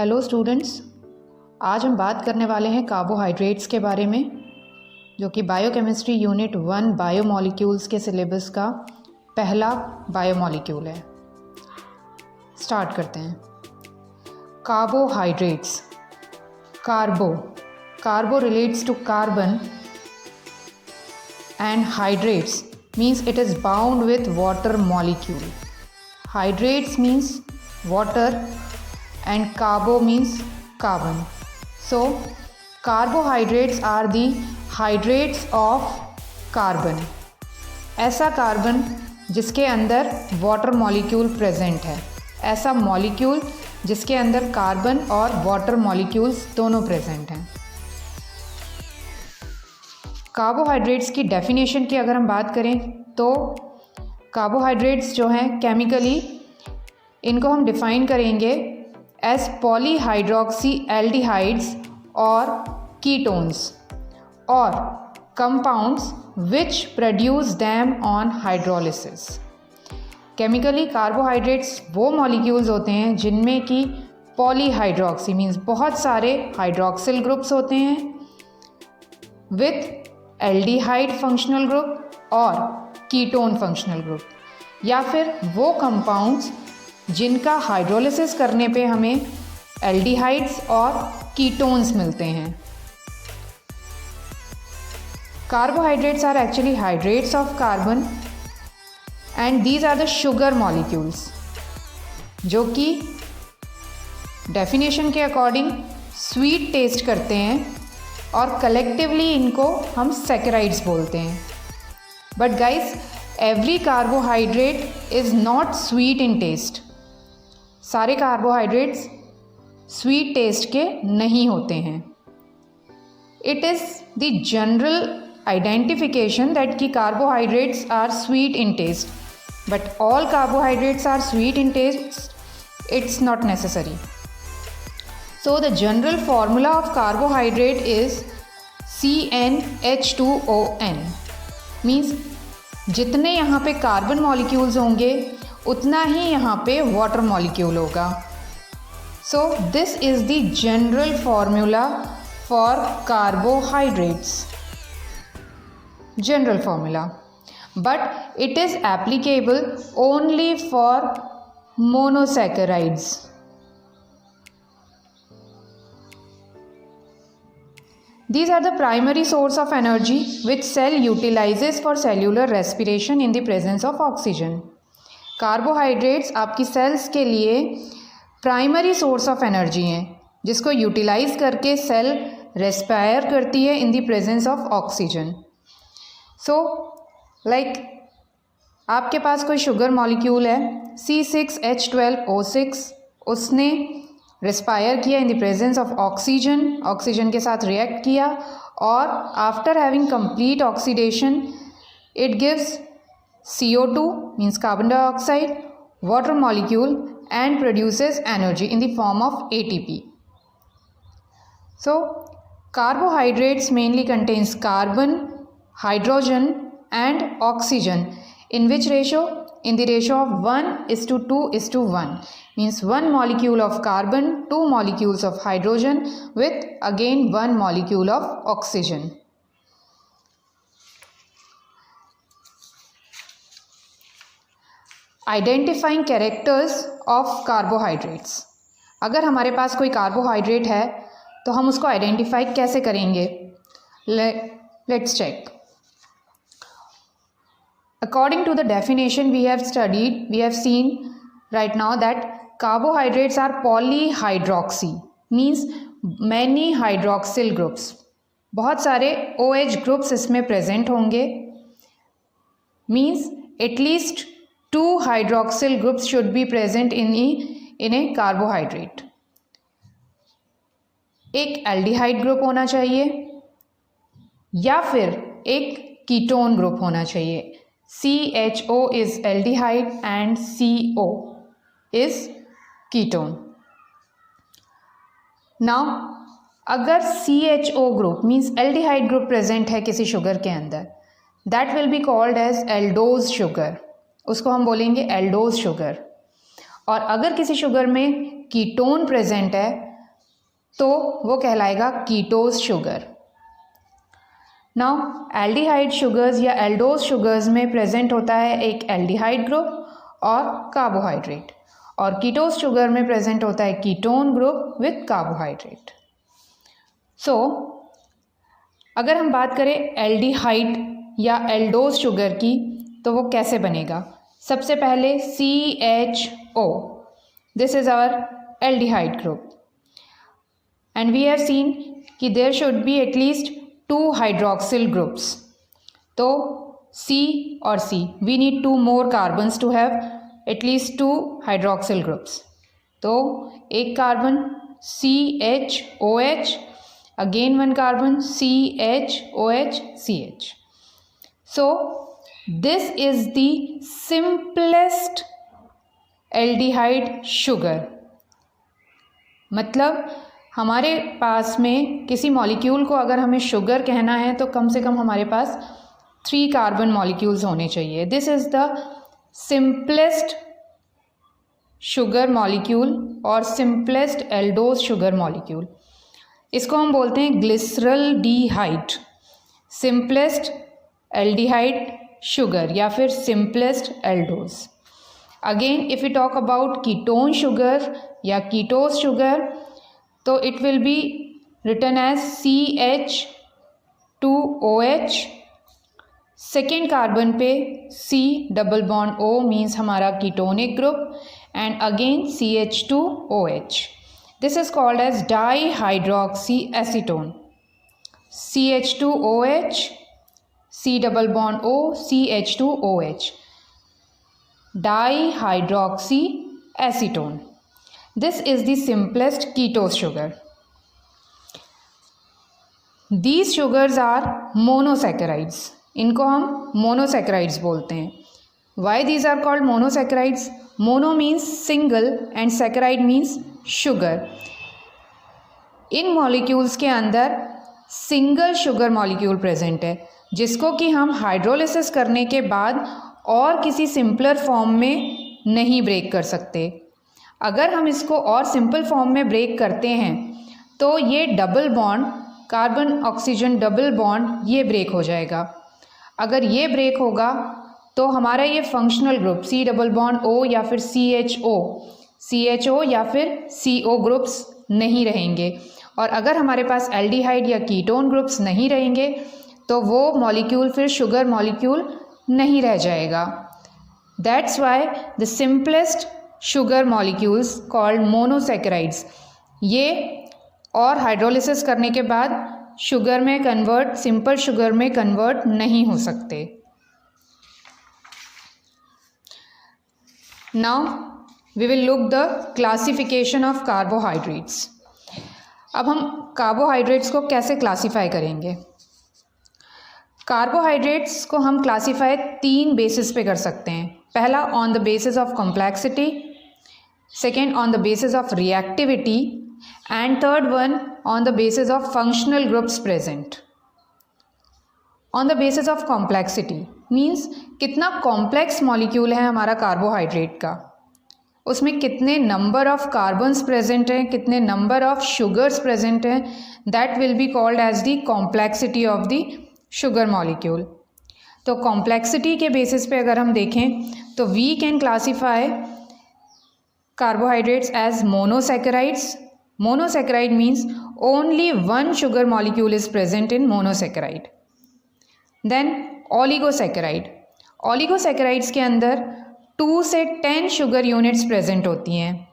Hello students, आज हम बात करने वाले हैं कार्बोहाइड्रेट्स के बारे में, जो कि बायोकेमिस्ट्री यूनिट 1 बायोमॉलिक्यूल्स के सिलेबस का पहला बायोमॉलिक्यूल है। स्टार्ट करते हैं। Carbohydrates. Carbo relates to carbon and hydrates means it is bound with water molecule. Hydrates means water and carbo means carbon. So carbohydrates are the hydrates of carbon. ऐसा carbon जिसके अंदर water molecule present है, ऐसा molecule जिसके अंदर carbon और water molecules दोनों present हैं। कार्बोहाइड्रेट्स की डेफिनेशन की अगर हम बात करें तो कार्बोहाइड्रेट्स जो हैं केमिकली इनको हम डिफ़ाइन करेंगे एज पॉलीहाइड्रोक्सी एल्डिहाइड्स और कीटोन्स और compounds which produce them on hydrolysis. Chemically carbohydrates वो मॉलिक्यूल्स होते हैं जिनमें कि पॉलीहाइड्रोक्सी मीन्स बहुत सारे हाइड्रोक्सिल ग्रुप्स होते हैं विथ एल्डिहाइड फंक्शनल ग्रुप और कीटोन फंक्शनल ग्रुप, या फिर वो कंपाउंड्स जिनका हाइड्रोलिसिस करने पे हमें एल्डिहाइड्स और कीटोन्स मिलते हैं। Carbohydrates are actually hydrates of carbon and these are the sugar molecules, जो कि डेफिनेशन के अकॉर्डिंग स्वीट टेस्ट करते हैं और कलेक्टिवली इनको हम सैकराइड्स बोलते हैं। But guys, every carbohydrate is not sweet in taste. सारे कार्बोहाइड्रेट्स स्वीट टेस्ट के नहीं होते हैं। It is the general identification that कि carbohydrates are sweet in taste, but all carbohydrates are sweet in taste, it's not necessary. So the general formula of carbohydrate is CnH2ON. Means जितने यहाँ पे carbon molecules होंगे उतना ही यहाँ पे water molecule होगा. So this is the general formula for carbohydrates. General formula. But it is applicable only for monosaccharides. These are the primary source of energy which cell utilizes for cellular respiration in the presence of oxygen. Carbohydrates आपकी sales के लिए primary source of energy हैं जिसको utilise करके cell respire करती है in the presence of oxygen. So like आपके पास कोई शुगर मॉलिक्यूल है C6H12O6, उसने रेस्पायर किया in the presence of oxygen, oxygen के साथ रिएक्ट किया और after having complete oxidation it gives CO2 means carbon dioxide, water molecule and produces energy in the form of ATP. So carbohydrates mainly contains carbon, hydrogen and oxygen in which ratio? In the ratio of 1:2:1, means 1 molecule of carbon, 2 molecules of hydrogen with again 1 molecule of oxygen. Identifying characters of carbohydrates. अगर हमारे पास कोई carbohydrate है तो हम उसको identify कैसे करेंगे? Let's check. According to the definition we have seen right now that carbohydrates are polyhydroxy, means many hydroxyl groups. बहुत सारे OH groups इसमें present होंगे, means at least 2 hydroxyl groups should be present in a carbohydrate. एक aldehyde group होना चाहिए या फिर एक ketone group होना चाहिए. CHO is aldehyde and CO is ketone. Now अगर CHO group means aldehyde group present है किसी शुगर के अंदर, that will be called as aldose sugar. उसको हम बोलेंगे aldose sugar. और अगर किसी शुगर में कीटोन प्रेजेंट है तो वो कहलाएगा ketose sugar. Now aldehyde sugars या एल्डोज शुगर्स में प्रेजेंट होता है एक एल्डिहाइड ग्रुप और कार्बोहाइड्रेट, और कीटोस शुगर में प्रेजेंट होता है कीटोन ग्रुप विथ कार्बोहाइड्रेट। सो अगर हम बात करें एल्डिहाइड या एल्डोज शुगर की तो वो कैसे बनेगा। सबसे पहले CHO, this is our aldehyde group, and we have seen कि there should be at least 2 hydroxyl groups. तो C और C, we need 2 more carbons to have at least 2 hydroxyl groups. तो एक carbon CHOH, again 1 carbon CHOH. So this is the simplest aldehyde sugar। मतलब हमारे पास में किसी molecule को अगर हमें शुगर कहना है तो कम से कम हमारे पास 3 कार्बन मॉलिक्यूल्स होने चाहिए। This is the simplest sugar molecule और सिंपलेस्ट एल्डोज शुगर मॉलिक्यूल। इसको हम बोलते हैं ग्लिसरल्डिहाइड, सिंपलेस्ट एल्डिहाइड शुगर या फिर simplest aldose. Again if you talk about ketone sugar या कीटोस शुगर तो it will be written as CH2OH, second carbon पे C double bond O means हमारा ketonic group, and again CH2OH. This is called as dihydroxyacetone, CH2OH, C double bond O, CH2OH, dihydroxyacetone. This is the simplest ketose sugar. These sugars are monosaccharides. इनको हम monosaccharides बोलते हैं। Why these are called monosaccharides? Mono means single and saccharide means sugar. In molecules के अंदर single sugar molecule present है जिसको कि हम हाइड्रोलिसिस करने के बाद और किसी सिंपलर फॉर्म में नहीं ब्रेक कर सकते। अगर हम इसको और सिंपल फॉर्म में ब्रेक करते हैं तो ये double bond carbon oxygen double bond ये ब्रेक हो जाएगा। अगर ये ब्रेक होगा तो हमारा ये functional group C double bond O या फिर CHO या फिर CO ग्रुप्स नहीं रहेंगे, और अगर हमारे पास एल्डिहाइड या कीटोन ग्रुप्स नहीं रहेंगे तो वो मॉलिक्यूल फिर शुगर मॉलिक्यूल नहीं रह जाएगा। That's why the simplest sugar molecules called monosaccharides, ये और हाइड्रोलिसिस करने के बाद शुगर में कन्वर्ट, सिंपल शुगर में कन्वर्ट नहीं हो सकते। Now we will look the classification of carbohydrates. अब हम कार्बोहाइड्रेट्स को कैसे क्लासीफाई करेंगे। कार्बोहाइड्रेट्स को हम क्लासीफाई 3 बेसिस पे कर सकते हैं। पहला on the basis of complexity, second on the basis of reactivity, and third one on the basis of functional groups present. On the basis of complexity means कितना complex molecule है हमारा carbohydrate का, उसमें कितने नंबर ऑफ कार्बन्स प्रेजेंट हैं, कितने number of sugars present हैं, that will be called as the complexity of the sugar molecule. तो कॉम्प्लेक्सिटी के बेसिस पे अगर हम देखें तो we can classify carbohydrates as monosaccharides. Monosaccharide means only 1 sugar molecule is present in monosaccharide. Then oligosaccharide, oligosaccharides के अंदर 2 से 10 शुगर यूनिट्स प्रेजेंट होती हैं।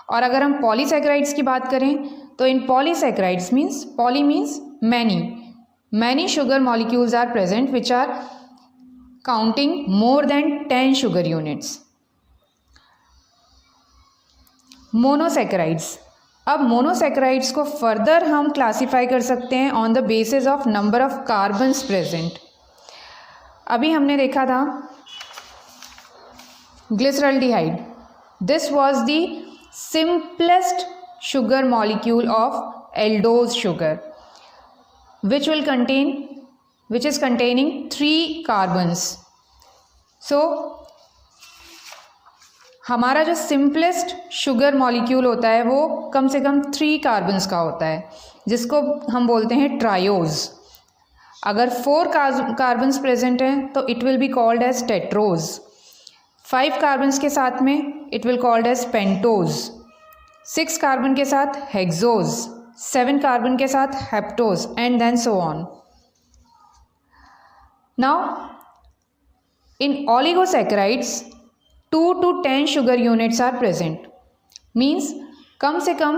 और अगर हम पॉलीसैकेराइड्स की बात करें तो इन polysaccharides means, poly means many sugar molecules are present which are counting more than 10 sugar units. Monosaccharides, अब मोनोसैकेराइड्स को फर्दर हम क्लासीफाई कर सकते हैं on the basis of number of carbons present. अभी हमने देखा था glyceraldehyde, this was the simplest sugar molecule of aldose sugar which is containing 3 carbons. So हमारा जो सिंपलेस्ट शुगर मॉलिक्यूल होता है वो कम से कम 3 कार्बन्स का होता है, जिसको हम बोलते हैं ट्रायोज। अगर 4 कार्बन्स प्रेजेंट हैं तो it will be called as tetrose. 5 carbons के साथ में it will called as pentose. 6 carbon के साथ हेक्सोज, 7 कार्बन के साथ heptose and then so on. Now in oligosaccharides 2 to 10 sugar units are present, means कम से कम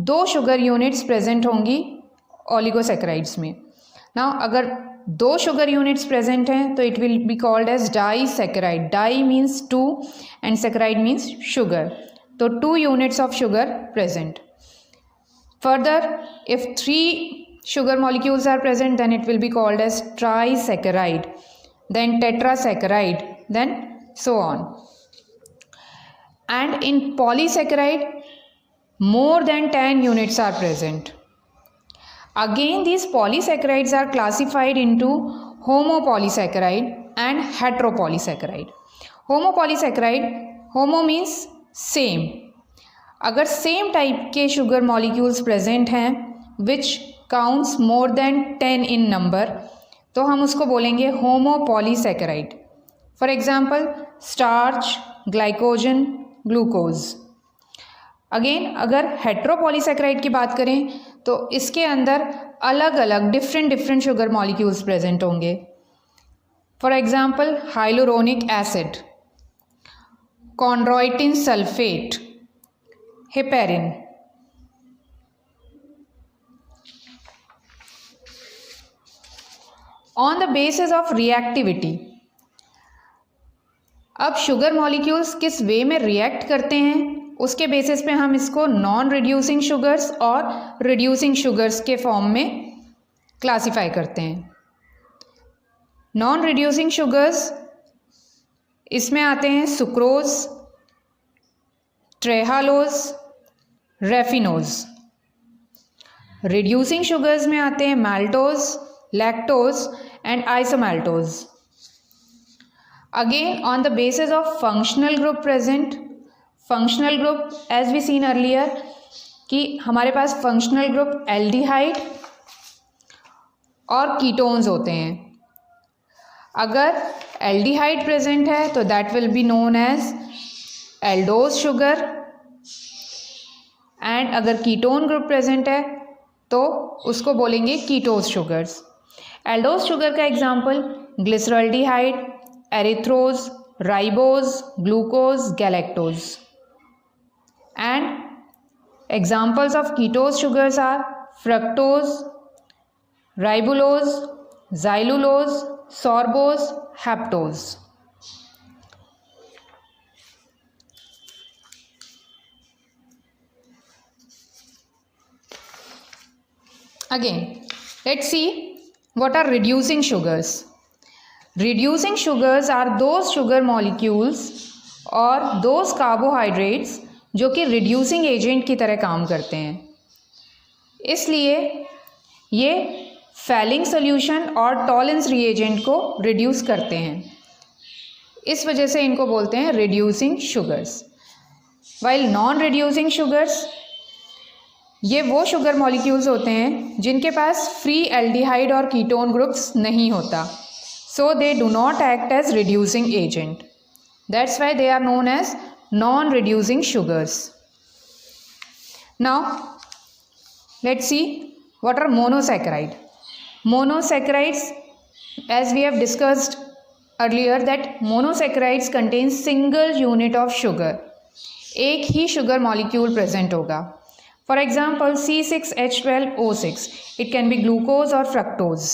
2 शुगर यूनिट्स प्रेजेंट होंगी ओलिगोसैकेराइड्स में। नाउ अगर 2 शुगर यूनिट्स प्रेजेंट हैं तो it will be called as disaccharide. Die means 2 and saccharide means sugar, तो 2 units of sugar present. Further if 3 sugar molecules are present then it will be called as trisaccharide, then tetrasaccharide, then so on. And in polysaccharide more than 10 units are present. Again these polysaccharides are classified into homopolysaccharide and heteropolysaccharide. Homopolysaccharide, homo means same, अगर same type के sugar molecules present हैं विच counts मोर than 10 इन number तो हम उसको बोलेंगे homopolysaccharide. For example starch, glycogen, glucose. Again अगर हेट्रोपॉलीसैकेराइड की बात करें तो इसके अंदर अलग अलग डिफरेंट शुगर मॉलिक्यूल्स प्रेजेंट होंगे। For example hyaluronic acid, chondroitin sulphate, heparin. On the basis of reactivity, अब शुगर मॉलिक्यूल्स किस वे में रिएक्ट करते हैं उसके बेसिस पे हम इसको नॉन रिड्यूसिंग शुगर्स और रिड्यूसिंग शुगर्स के फॉर्म में क्लासिफाई करते हैं। नॉन रिड्यूसिंग शुगर्स इसमें आते हैं sucrose, trehalose, raffinose. Reducing sugars में आते हैं maltose, lactose and isomaltose. Again on the basis of functional group present, functional group as we seen earlier कि हमारे पास functional group एल्डिहाइड और कीटोन्स होते हैं। अगर एल्डिहाइड प्रेजेंट है तो that will be known as aldose sugar, and अगर कीटोन ग्रुप प्रेजेंट है तो उसको बोलेंगे कीटोज शुगर्स। एल्डोज शुगर का example glyceraldehyde, erythrose, ribose, glucose, galactose. And examples of ketose sugars are fructose, ribulose, xylulose, sorbose, heptose. Again, let's see what are reducing sugars. Reducing sugars are those sugar molecules or those carbohydrates जो कि reducing agent की तरह काम करते हैं, इसलिए ये falling solution और टॉलेंस रिएजेंट को रिड्यूस करते हैं, इस वजह से इनको बोलते हैं reducing sugars. While non reducing sugars ये वो शुगर मॉलिक्यूल्स होते हैं जिनके पास फ्री एल्डिहाइड और कीटोन ग्रुप्स नहीं होता, so they do not act as reducing agent, that's why they are known as non reducing sugars. Now let's see what are monosaccharide. Monosaccharides, as we have discussed earlier, that monosaccharides contain single unit of sugar, एक ही sugar molecule present होगा. For example, C6H12O6, it can be glucose or fructose.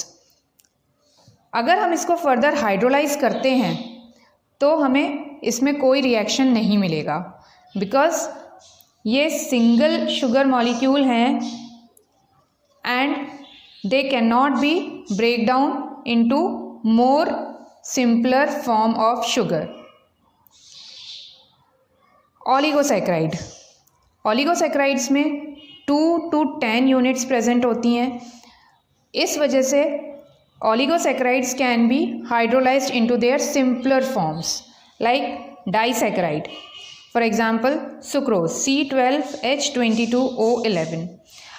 अगर हम इसको further hydrolyse करते हैं तो हमें इसमें कोई रिएक्शन नहीं मिलेगा, बिकॉज ये सिंगल शुगर मॉलिक्यूल हैं and they can not be break down into more simpler form of sugar. Oligosaccharide, oligosaccharides में 2 to 10 यूनिट्स प्रेजेंट होती हैं, इस वजह से oligosaccharides can be hydrolysed into their simpler forms like disaccharide. For example sucrose C12H22O11।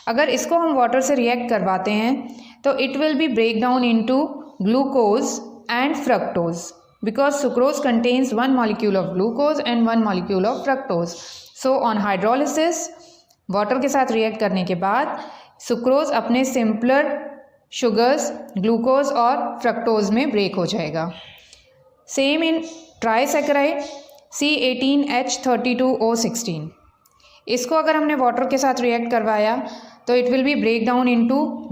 अगर इसको हम water से रिएक्ट करवाते हैं तो it will be break down into glucose and fructose, because sucrose contains 1 molecule of glucose and 1 molecule of fructose. So on hydrolysis water के साथ react करने के बाद सुक्रोज अपने सिंपलर शुगर्स ग्लूकोज और फ्रक्टोज में ब्रेक हो जाएगा। Same in trisaccharide C18H32O16। इसको अगर हमने वाटर के साथ रिएक्ट करवाया तो it will be break down into